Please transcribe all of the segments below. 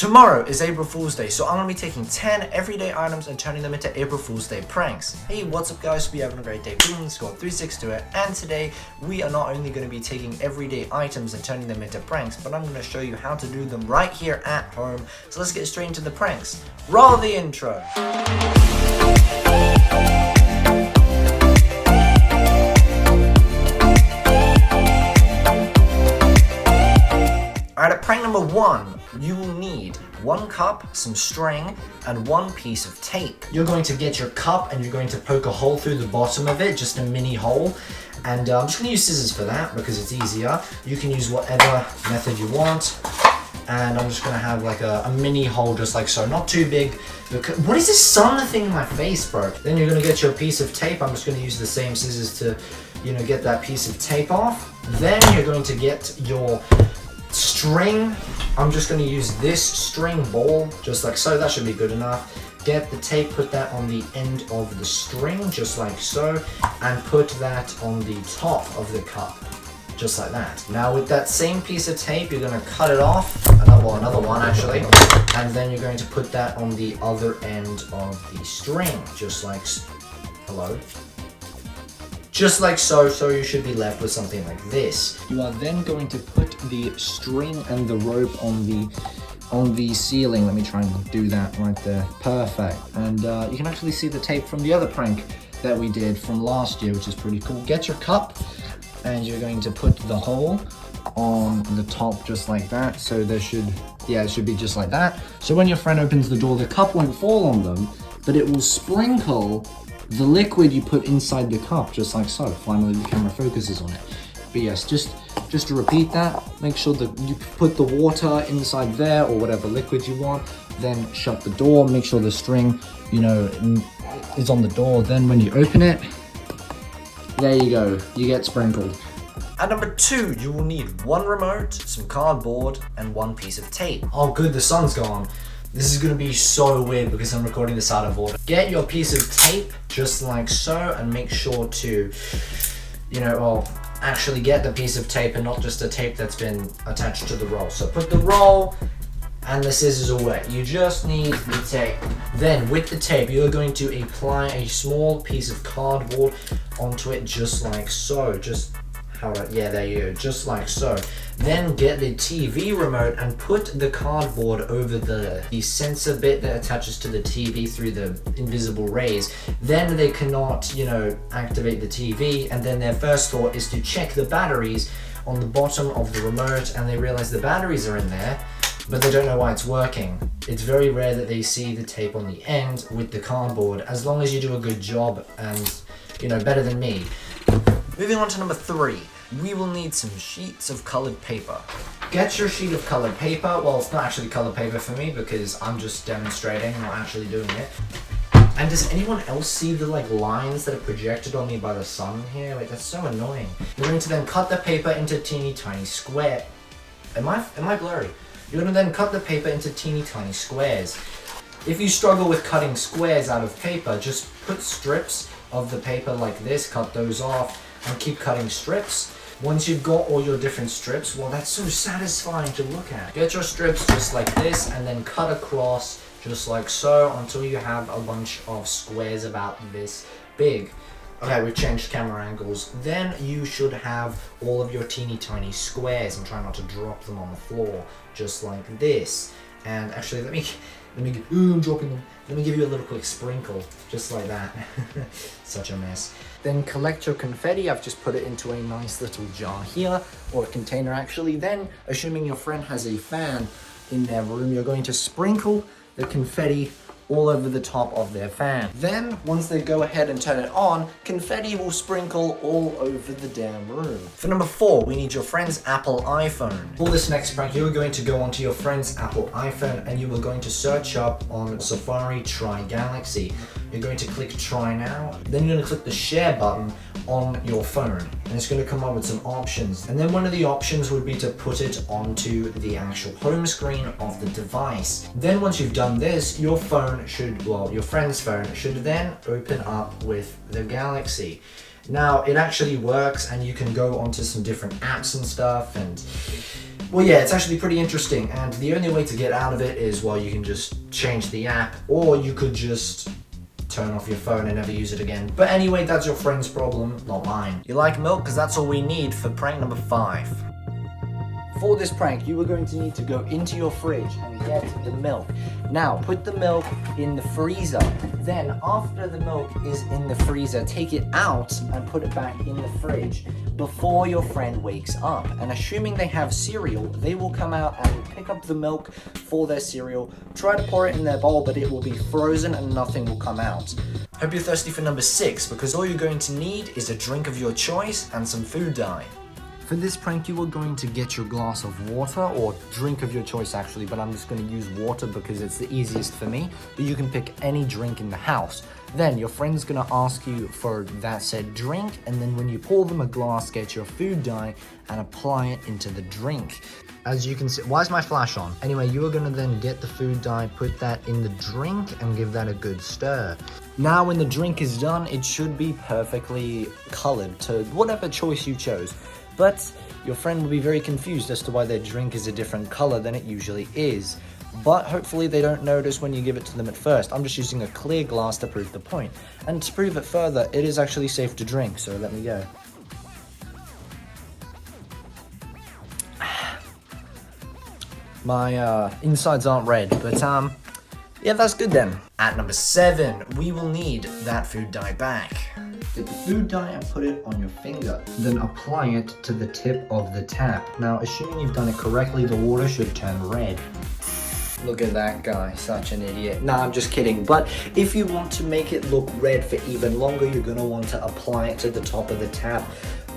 Tomorrow is April Fool's Day, so I'm going to be taking 10 everyday items and turning them into April Fool's Day pranks. Hey, what's up guys? We having a great day. Boom, score 3-6 to it. And today, we are not only going to be taking everyday items and turning them into pranks, but I'm going to show you how to do them right here at home. So let's get straight into the pranks. Roll the intro. Alright, at prank number 1, you will need 1 cup, some string, and 1 piece of tape. You're going to get your cup and you're going to poke a hole through the bottom of it, just a mini hole. And I'm just going to use scissors for that because it's easier. You can use whatever method you want. And I'm just going to have like a mini hole just like so, not too big. What is this sun thing in my face, bro? Then you're going to get your piece of tape. I'm just going to use the same scissors to, get that piece of tape off. Then you're going to get your string. I'm just going to use this string ball just like so. That should be good enough. Get the tape, put that on the end of the string just like so, and put that on the top of the cup just like that. Now with that same piece of tape, you're going to cut it off, another one actually, and then you're going to put that on the other end of the string just like just like so. So you should be left with something like this. You are then going to put the string and the rope on the ceiling. Let me try and do that right there. Perfect. And you can actually see the tape from the other prank that we did from last year, which is pretty cool. Get your cup and you're going to put the hole on the top just like that. So there should, it should be just like that. So when your friend opens the door, the cup won't fall on them, but it will sprinkle the liquid you put inside the cup, just like so. Finally, the camera focuses on it. But yes, just to repeat that, make sure that you put the water inside there or whatever liquid you want, then shut the door, make sure the string, is on the door. Then when you open it, there you go, you get sprinkled. At number 2, you will need 1 remote, some cardboard, and 1 piece of tape. Oh good, the sun's gone. This is going to be so weird because I'm recording this out of order. Get your piece of tape just like so and make sure to, actually get the piece of tape and not just a tape that's been attached to the roll. So put the roll and the scissors away. You just need the tape. Then with the tape, you're going to apply a small piece of cardboard onto it just like so. There you go, just like so. Then get the TV remote and put the cardboard over the sensor bit that attaches to the TV through the invisible rays. Then they cannot, activate the TV, and then their first thought is to check the batteries on the bottom of the remote, and they realize the batteries are in there, but they don't know why it's working. It's very rare that they see the tape on the end with the cardboard, as long as you do a good job and, better than me. Moving on to number 3, we will need some sheets of colored paper. Get your sheet of colored paper. Well, it's not actually colored paper for me because I'm just demonstrating, not actually doing it. And does anyone else see the lines that are projected on me by the sun here? That's so annoying. You're going to then cut the paper into teeny tiny squares. Am I blurry? You're going to then cut the paper into teeny tiny squares. If you struggle with cutting squares out of paper, just put strips of the paper like this, cut those off, and keep cutting strips. Once you've got all your different strips, well, that's so satisfying to look at. Get your strips just like this and then cut across just like so until you have a bunch of squares about this big. Okay, we've changed camera angles. Then you should have all of your teeny tiny squares, and try not to drop them on the floor just like this. And actually, I'm dropping them. Let me give you a little quick sprinkle, just like that. Such a mess. Then collect your confetti. I've just put it into a nice little jar here, or a container actually. Then, assuming your friend has a fan in their room, you're going to sprinkle the confetti all over the top of their fan. Then, once they go ahead and turn it on, confetti will sprinkle all over the damn room. For number 4, we need your friend's Apple iPhone. For this next prank, you are going to go onto your friend's Apple iPhone and you are going to search up on Safari Try Galaxy. You're going to click Try Now, then you're going to click the Share button on your phone, and it's going to come up with some options. And then one of the options would be to put it onto the actual home screen of the device. Then once you've done this, your friend's phone should then open up with the Galaxy. Now, it actually works, and you can go onto some different apps and stuff, and Well, yeah, it's actually pretty interesting, and the only way to get out of it is, well, you can just change the app, or you could just turn off your phone and never use it again. But anyway, that's your friend's problem, not mine. You like milk? Because that's all we need for prank number 5. For this prank, you are going to need to go into your fridge and get the milk. Now, put the milk in the freezer. Then, after the milk is in the freezer, take it out and put it back in the fridge before your friend wakes up. And assuming they have cereal, they will come out and pick up the milk for their cereal. Try to pour it in their bowl, but it will be frozen and nothing will come out. Hope you're thirsty for number 6, because all you're going to need is a drink of your choice and some food dye. For this prank, you are going to get your glass of water, or drink of your choice actually, but I'm just going to use water because it's the easiest for me. But you can pick any drink in the house. Then your friend's going to ask you for that said drink, and then when you pour them a glass, get your food dye and apply it into the drink. As you can see, why is my flash on? Anyway, you are going to then get the food dye, put that in the drink, and give that a good stir. Now when the drink is done, it should be perfectly colored to whatever choice you chose. But your friend will be very confused as to why their drink is a different color than it usually is. But hopefully they don't notice when you give it to them at first. I'm just using a clear glass to prove the point. And to prove it further, it is actually safe to drink, so let me go. My insides aren't red, but yeah, that's good then. At number 7, we will need that food dye back. Get the food dye and put it on your finger. Then apply it to the tip of the tap. Now, assuming you've done it correctly, the water should turn red. Look at that guy, such an idiot. Nah, I'm just kidding. But if you want to make it look red for even longer, you're gonna want to apply it to the top of the tap,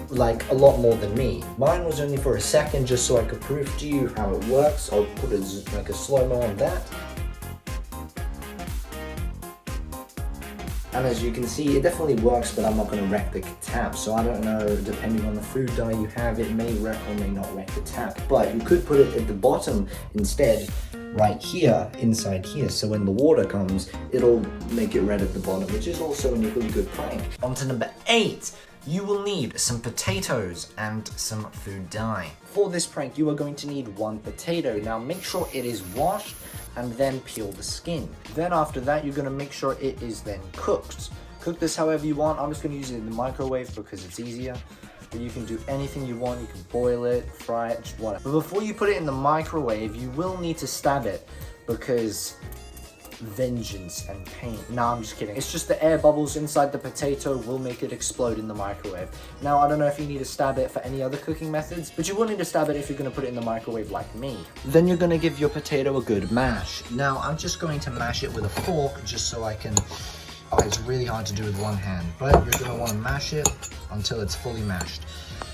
like a lot more than me. Mine was only for a second, just so I could prove to you how it works. I'll put like a slow-mo on that. And as you can see, it definitely works, but I'm not going to wreck the tap. So I don't know, depending on the food dye you have, it may wreck or may not wreck the tap. But you could put it at the bottom instead, right here, inside here. So when the water comes, it'll make it red at the bottom, which is also an equally good prank. On to number 8. You will need some potatoes and some food dye. For this prank, you are going to need 1 potato. Now make sure it is washed and then peel the skin. Then after that, you're gonna make sure it is then cooked. Cook this however you want. I'm just gonna use it in the microwave because it's easier. But you can do anything you want. You can boil it, fry it, just whatever. But before you put it in the microwave, you will need to stab it because vengeance and pain. Nah, I'm just kidding. It's just the air bubbles inside the potato will make it explode in the microwave. Now, I don't know if you need to stab it for any other cooking methods, but you will need to stab it if you're going to put it in the microwave like me. Then you're going to give your potato a good mash. Now, I'm just going to mash it with a fork just so I can... Oh, it's really hard to do with one hand, but you're going to want to mash it until it's fully mashed.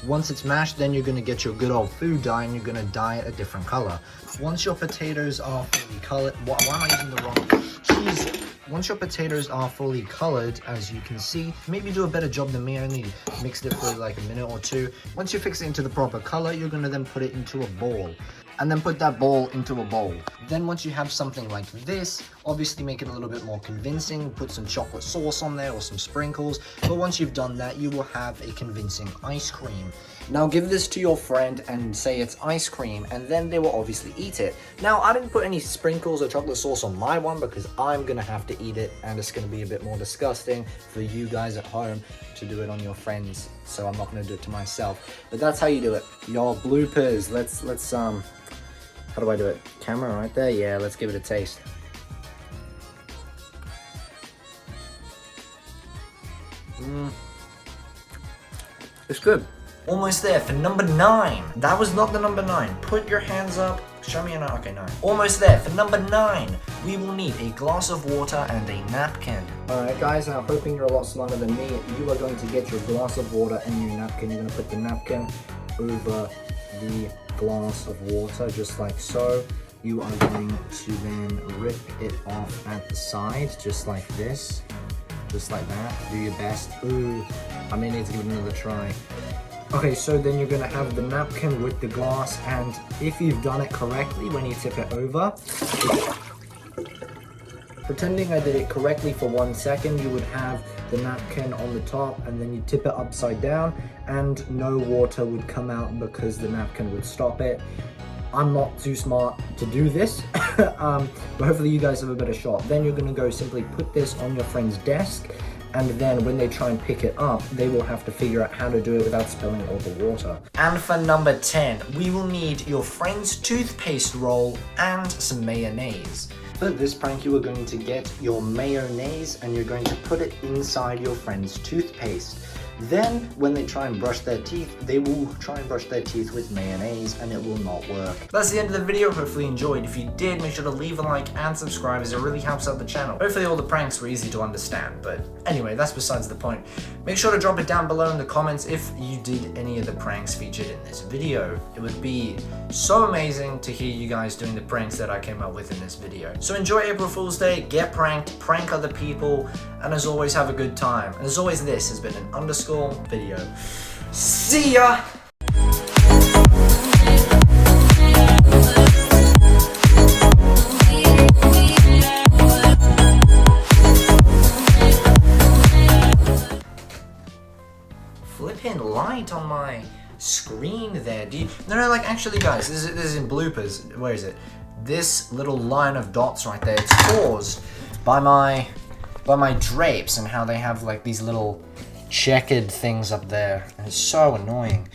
Once it's mashed, then you're going to get your good old food dye and you're going to dye it a different color. Once your potatoes are fully colored, why am I using the wrong? Jeez. Once your potatoes are fully colored, as you can see, maybe do a better job than me. I only mixed it for like a minute or 2. Once you fix it into the proper color, you're going to then put it into a bowl. And then put that bowl into a bowl. Then once you have something like this, obviously make it a little bit more convincing, put some chocolate sauce on there or some sprinkles. But once you've done that, you will have a convincing ice cream. Now give this to your friend and say it's ice cream, and then they will obviously eat it. Now I didn't put any sprinkles or chocolate sauce on my one because I'm gonna have to eat it, and it's gonna be a bit more disgusting for you guys at home to do it on your friends. So I'm not gonna do it to myself. But that's how you do it. Your bloopers. Let's how do I do it? Camera right there? Yeah, let's give it a taste. It's good. Almost there for number 9. That was not the number 9. Put your hands up. Show me a 9. Okay, 9. Almost there for number 9. We will need a glass of water and a napkin. Alright guys, I'm hoping you're a lot smarter than me. You are going to get your glass of water and your napkin. You're going to put the napkin over the glass of water, just like so. You are going to then rip it off at the side, just like this. Just like that. Do your best. Ooh, I may need to give it another try. Okay, so then you're going to have the napkin with the glass, and if you've done it correctly when you tip it over, Pretending I did it correctly for 1 second, you would have the napkin on the top and then you tip it upside down and no water would come out because the napkin would stop it. I'm not too smart to do this, but hopefully you guys have a better shot. Then you're gonna go simply put this on your friend's desk, and then when they try and pick it up, they will have to figure out how to do it without spilling all the water. And for number 10, we will need your friend's toothpaste roll and some mayonnaise. For this prank, you are going to get your mayonnaise and you're going to put it inside your friend's toothpaste. Then, when they try and brush their teeth, they will try and brush their teeth with mayonnaise and it will not work. That's the end of the video. Hopefully you enjoyed. If you did, make sure to leave a like and subscribe as it really helps out the channel. Hopefully all the pranks were easy to understand, but anyway, that's besides the point. Make sure to drop it down below in the comments if you did any of the pranks featured in this video. It would be so amazing to hear you guys doing the pranks that I came up with in this video. So enjoy April Fool's Day, get pranked, prank other people, and as always, have a good time. And as always, this has been an underscore video. See ya! Flipping light on my screen there. No, like actually guys, this is in bloopers. Where is it? This little line of dots right there, it's caused by my drapes and how they have like these little checkered things up there, and it's so annoying.